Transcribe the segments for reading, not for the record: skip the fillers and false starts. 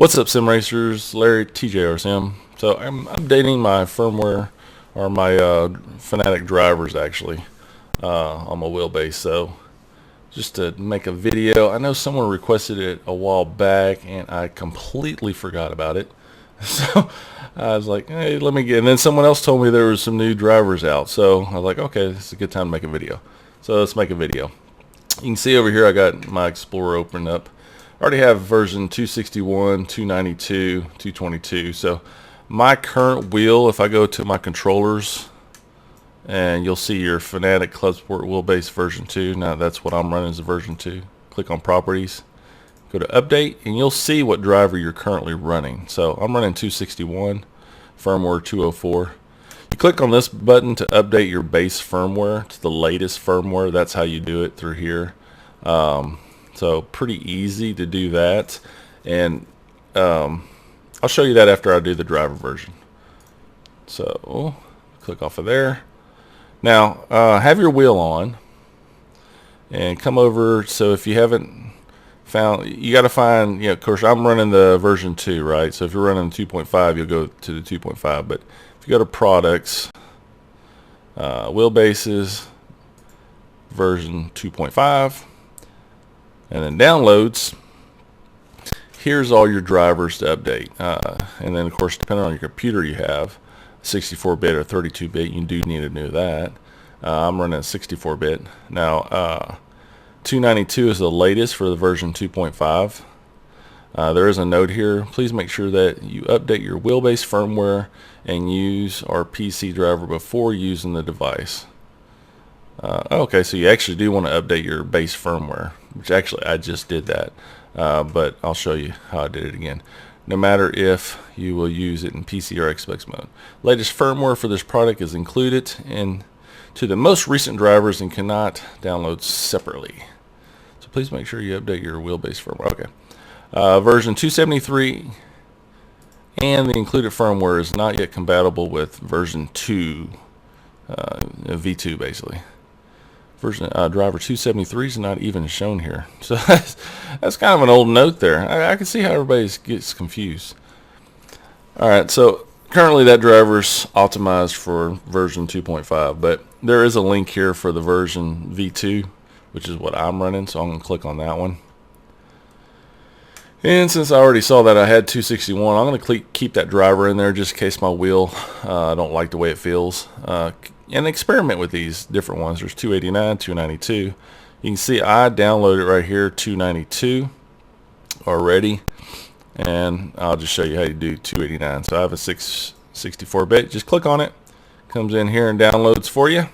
What's up, sim racers? Larry, TJRSM. So I'm updating my firmware, or my Fanatec drivers actually, on my wheelbase. So just to make a video, I know someone requested it a while back and I completely forgot about it. So I was like, hey, let me get, and then someone else told me there was some new drivers out. So I was like, okay, this is a good time to make a video. So let's make a video. You can see over here I got my Explorer opened up. I already have version 261, 292, 222. So my current wheel, if I go to my controllers, and you'll see your Fanatec Clubsport wheelbase version 2. Now that's what I'm running, is version 2. Click on properties, go to update, and you'll see what driver you're currently running. So I'm running 261, firmware 204. You click on this button to update your base firmware to the latest firmware. That's how you do it through here. So pretty easy to do that, and I'll show you that after I do the driver version. So click off of there. Now have your wheel on and come over. So if you haven't found, you got to find, of course I'm running the version 2, right? So if you're running 2.5, you'll go to the 2.5, but if you go to products, wheelbases, version 2.5, and then downloads, here's all your drivers to update, and then of course depending on your computer you have 64-bit or 32-bit, you do need to know that. I'm running 64-bit now. 292 is the latest for the version 2.5. There is a note here, please make sure that you update your wheelbase firmware and use our PC driver before using the device. Okay, so you actually do want to update your base firmware, which actually I just did that, but I'll show you how I did it again. No matter if you will use it in PC or Xbox mode. Latest firmware for this product is included in to the most recent drivers and cannot download separately. So please make sure you update your wheelbase firmware. Okay, version 273 and the included firmware is not yet compatible with version 2, V2 basically. Version driver 273 is not even shown here, so that's kind of an old note there. I can see how everybody gets confused. Alright, so currently that driver's optimized for version 2.5, but there is a link here for the version V2, which is what I'm running, so I'm going to click on that one. And since I already saw that I had 261, I'm going to keep that driver in there just in case my wheel, I don't like the way it feels. And experiment with these different ones. There's 289, 292. You can see I downloaded right here 292 already, and I'll just show you how you do 289. So I have a 64-bit. Just click on it, comes in here and downloads for you.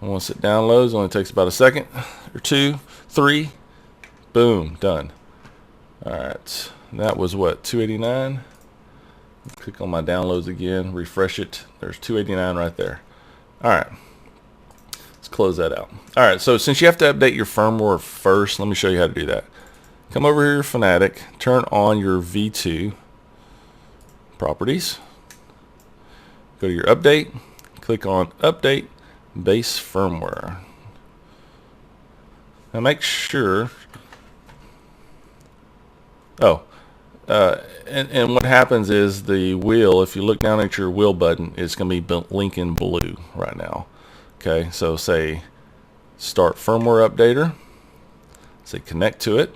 And once it downloads, it only takes about a second or two, three, boom, done. Alright, that was what, 289? Click on my downloads again, refresh it, there's 289 right there. Alright, let's close that out. Alright, so since you have to update your firmware first, let me show you how to do that. Come over here, Fanatec, turn on your V2 properties, go to your update, click on update base firmware. Now make sure, and what happens is the wheel, if you look down at your wheel button, it's going to be blinking blue right now. Okay, so say start firmware updater, say connect to it.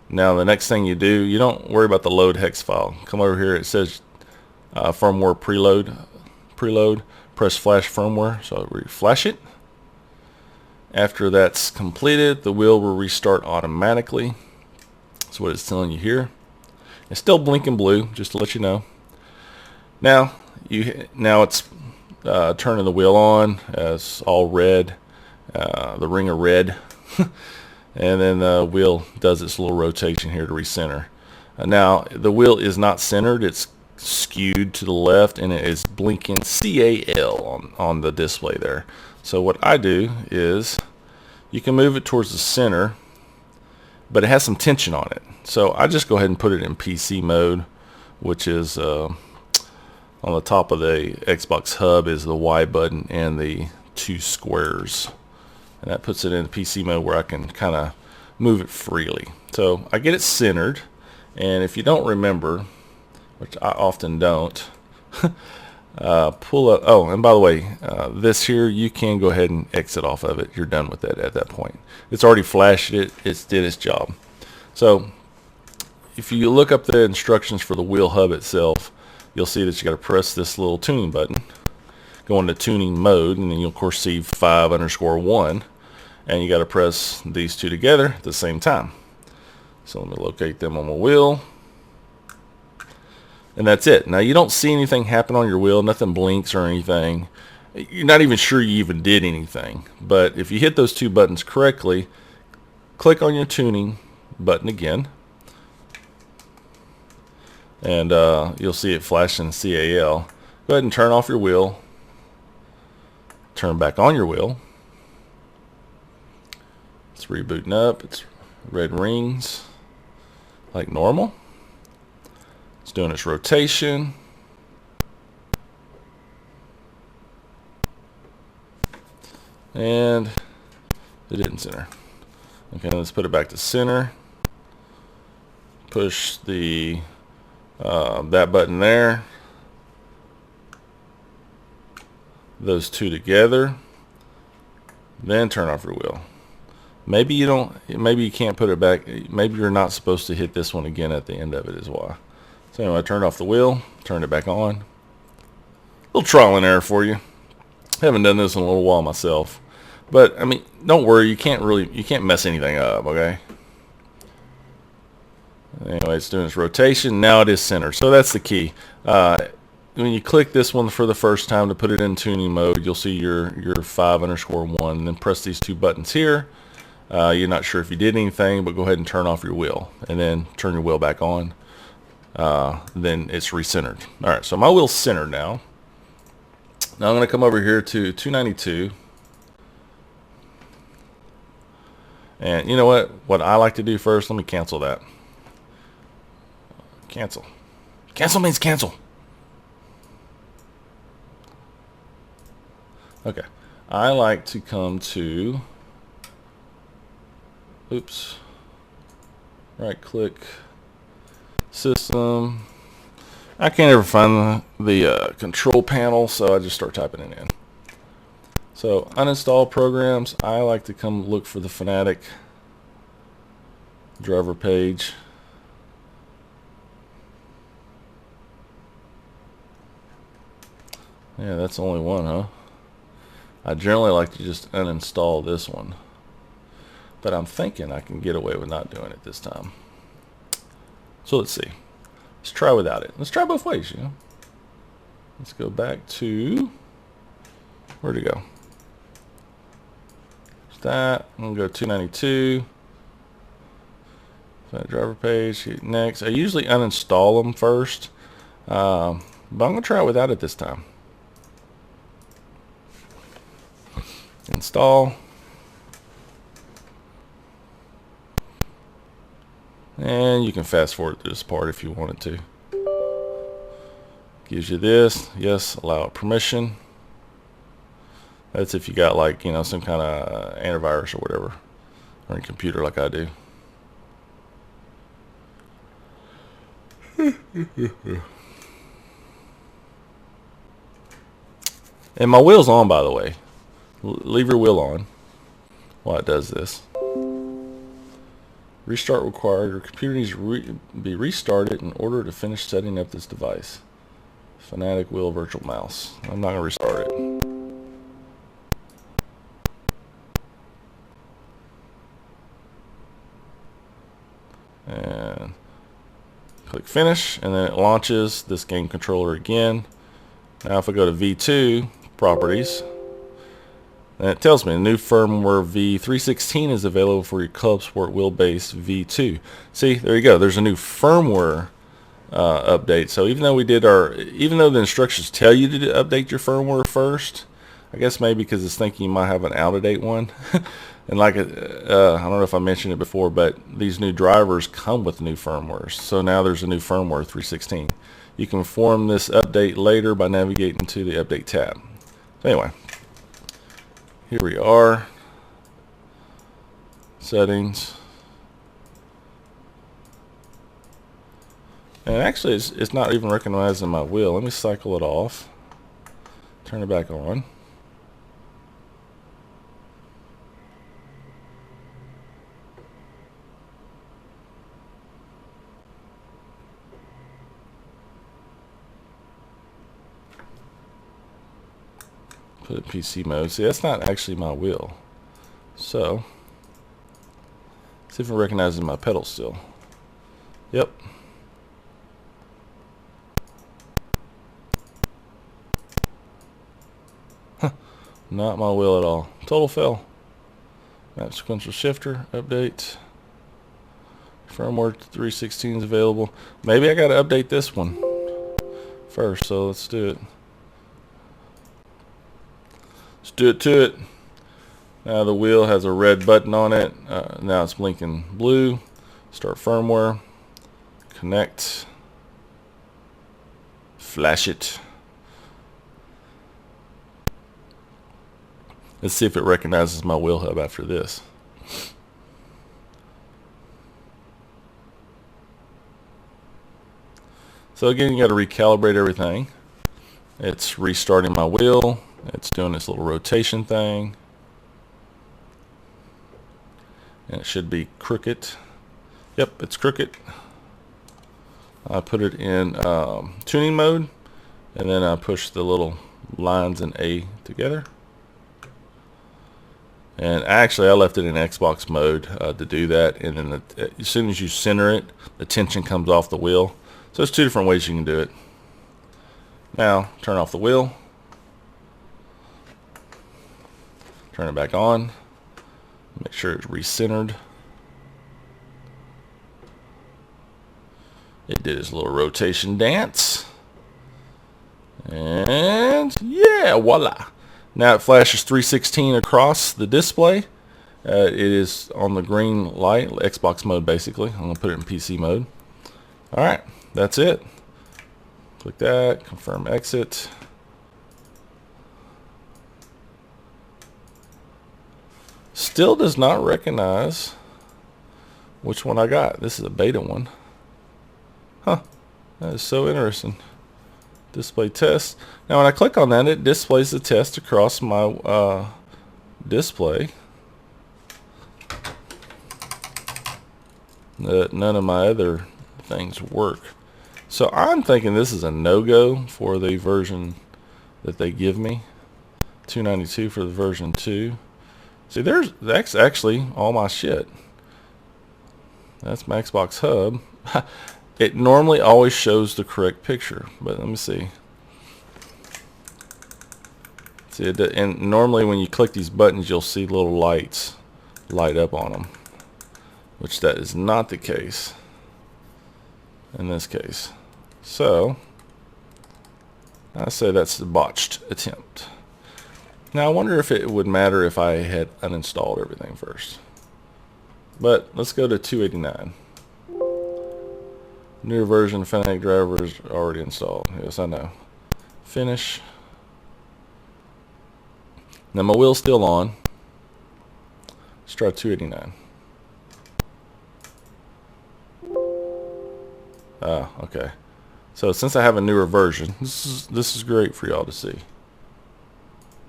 Now the next thing you do, you don't worry about the load hex file. Come over here, it says firmware preload, press flash firmware, so we flash it. After that's completed, the wheel will restart automatically. That's what it's telling you here. It's still blinking blue, just to let you know. Now it's turning the wheel on. It's all red, the ring of red, and then the wheel does its little rotation here to recenter. Now the wheel is not centered; it's skewed to the left, and it is blinking CAL on the display there. So what I do is, you can move it towards the center, but it has some tension on it. So I just go ahead and put it in PC mode, which is on the top of the Xbox Hub is the Y button and the two squares. And that puts it in PC mode where I can kind of move it freely. So I get it centered, and if you don't remember, which I often don't, pull up. Oh, and by the way, this here, you can go ahead and exit off of it. You're done with it at that point. It's already flashed it. It's did its job. So if you look up the instructions for the wheel hub itself, you'll see that you got to press this little tuning button, go into tuning mode, and then you'll of course see 5_1, and you got to press these two together at the same time. So let me locate them on my wheel. And that's it. Now you don't see anything happen on your wheel, nothing blinks or anything. You're not even sure you even did anything. But if you hit those two buttons correctly, click on your tuning button again, and you'll see it flashing CAL. Go ahead and turn off your wheel, turn back on your wheel. It's rebooting up. It's red rings like normal. It's doing its rotation. And it didn't center. Okay, let's put it back to center. Push the that button there. Those two together. Then turn off your wheel. Maybe you don't. Maybe you can't put it back. Maybe you're not supposed to hit this one again at the end of it is why. So anyway, I turned off the wheel, turned it back on. A little trial and error for you. I haven't done this in a little while myself, but I mean, don't worry. You can't mess anything up. Okay. Anyway, it's doing its rotation. Now it is centered. So that's the key. When you click this one for the first time to put it in tuning mode, you'll see your 5_1, and then press these two buttons here. You're not sure if you did anything, but go ahead and turn off your wheel, and then turn your wheel back on. Then it's recentered. All right, so my wheel's centered now. Now I'm going to come over here to 292. And you know what? What I like to do first, let me cancel that. Cancel. Cancel means cancel. Okay. I like to come to, oops, right click, system. I can't ever find the control panel, so I just start typing it in. So uninstall programs. I like to come look for the Fanatec driver page. Yeah, that's only one, huh? I generally like to just uninstall this one, but I'm thinking I can get away with not doing it this time. So let's see. Let's try without it. Let's try both ways, you know. Let's go back to, where'd it go? There's that. I'm gonna go 292. That driver page. Hit next. I usually uninstall them first, but I'm gonna try it without it this time. Install. And you can fast forward through this part if you wanted to. Gives you this. Yes, allow permission. That's if you got, like, you know, some kind of antivirus or whatever on your computer like I do. And my wheel's on, by the way. Leave your wheel on while it does this. Restart required. Your computer needs to be restarted in order to finish setting up this device. Fanatec wheel virtual mouse. I'm not going to restart it. And click finish, and then it launches this game controller again. Now if I go to V2 properties, and it tells me the new firmware V316 is available for your Clubsport wheelbase V2. See, there you go. There's a new firmware update. So even though the instructions tell you to update your firmware first, I guess maybe because it's thinking you might have an out-of-date one. And like I don't know if I mentioned it before, but these new drivers come with new firmware. So now there's a new firmware 316. You can perform this update later by navigating to the update tab. So anyway. Here we are. Settings. And actually, it's not even recognizing my wheel. Let me cycle it off. Turn it back on. Put it in PC mode. See, that's not actually my wheel. So, see if it recognizes my pedal still. Yep. Not my wheel at all. Total fail. Map sequential shifter update. Firmware 3.16 is available. Maybe I got to update this one first. So let's do it. Let's do it to it. Now the wheel has a red button on it. Now it's blinking blue. Start firmware. Connect. Flash it. Let's see if it recognizes my wheel hub after this. So again, you got to recalibrate everything. It's restarting my wheel. It's doing this little rotation thing. And it should be crooked. Yep, it's crooked. I put it in tuning mode, and then I push the little lines in A together. And actually, I left it in Xbox mode to do that. And then as soon as you center it, the tension comes off the wheel. So there's two different ways you can do it. Now, turn off the wheel. Turn it back on. Make sure it's recentered. It did its little rotation dance. And yeah, voila. Now it flashes 3.16 across the display. It is on the green light, Xbox mode basically. I'm going to put it in PC mode. Alright, that's it. Click that, confirm exit. Still does not recognize which one I got. This is a beta one. Huh, that is so interesting. Display test. Now when I click on that, it displays the test across my display. None of my other things work. So I'm thinking this is a no-go for the version that they give me. 292 for the version 2. See, that's actually all my shit. That's my Xbox Hub. It normally always shows the correct picture, but let me see. See, and normally when you click these buttons, you'll see little lights light up on them, which that is not the case in this case. So I say that's a botched attempt. Now I wonder if it would matter if I had uninstalled everything first. But let's go to 289. Newer version Fanatec drivers already installed. Yes, I know. Finish. Now my wheel's still on. Let's try 289. Ah, okay. So since I have a newer version, this is great for y'all to see.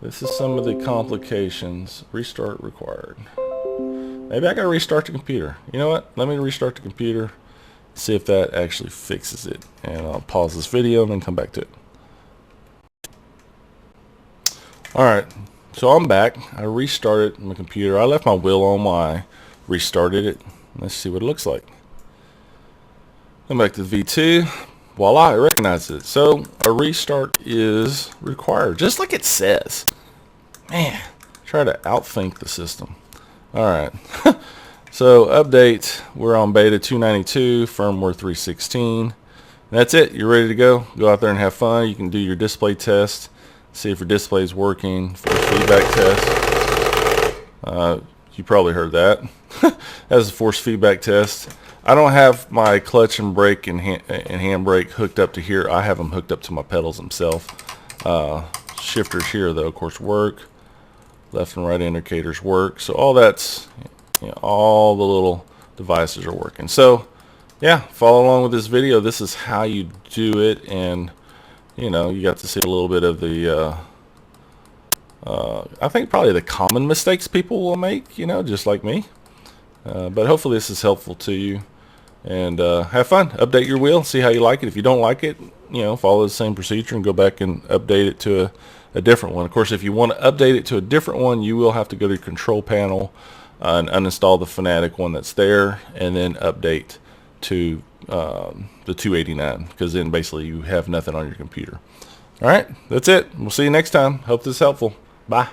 This is some of the complications. Restart required. Maybe I gotta restart the computer. You know what? Let me restart the computer. See if that actually fixes it. And I'll pause this video and then come back to it. Alright, so I'm back. I restarted my computer. I left my wheel on while I restarted it. Let's see what it looks like. Come back to the V2. Voila, it recognizes it. So a restart is required, just like it says. Man, try to outthink the system. Alright. So update, we're on beta 292, firmware 3.16. That's it, you're ready to go. Go out there and have fun. You can do your display test, see if your display is working. Force feedback test. You probably heard that. That's a force feedback test. I don't have my clutch and brake and handbrake hooked up to here. I have them hooked up to my pedals themselves. Shifters here though, of course, work. Left and right indicators work. So all that's, you know, all the little devices are working. So yeah, follow along with this video. This is how you do it, and you know, you got to see a little bit of the I think probably the common mistakes people will make, you know, just like me. But hopefully this is helpful to you, and have fun. Update your wheel, see how you like it. If you don't like it, you know, follow the same procedure and go back and update it to a different one. Of course, if you want to update it to a different one, you will have to go to your control panel and uninstall the Fanatec one that's there, and then update to the 289, because then basically you have nothing on your computer. All right, that's it. We'll see you next time. Hope this is helpful. Bye.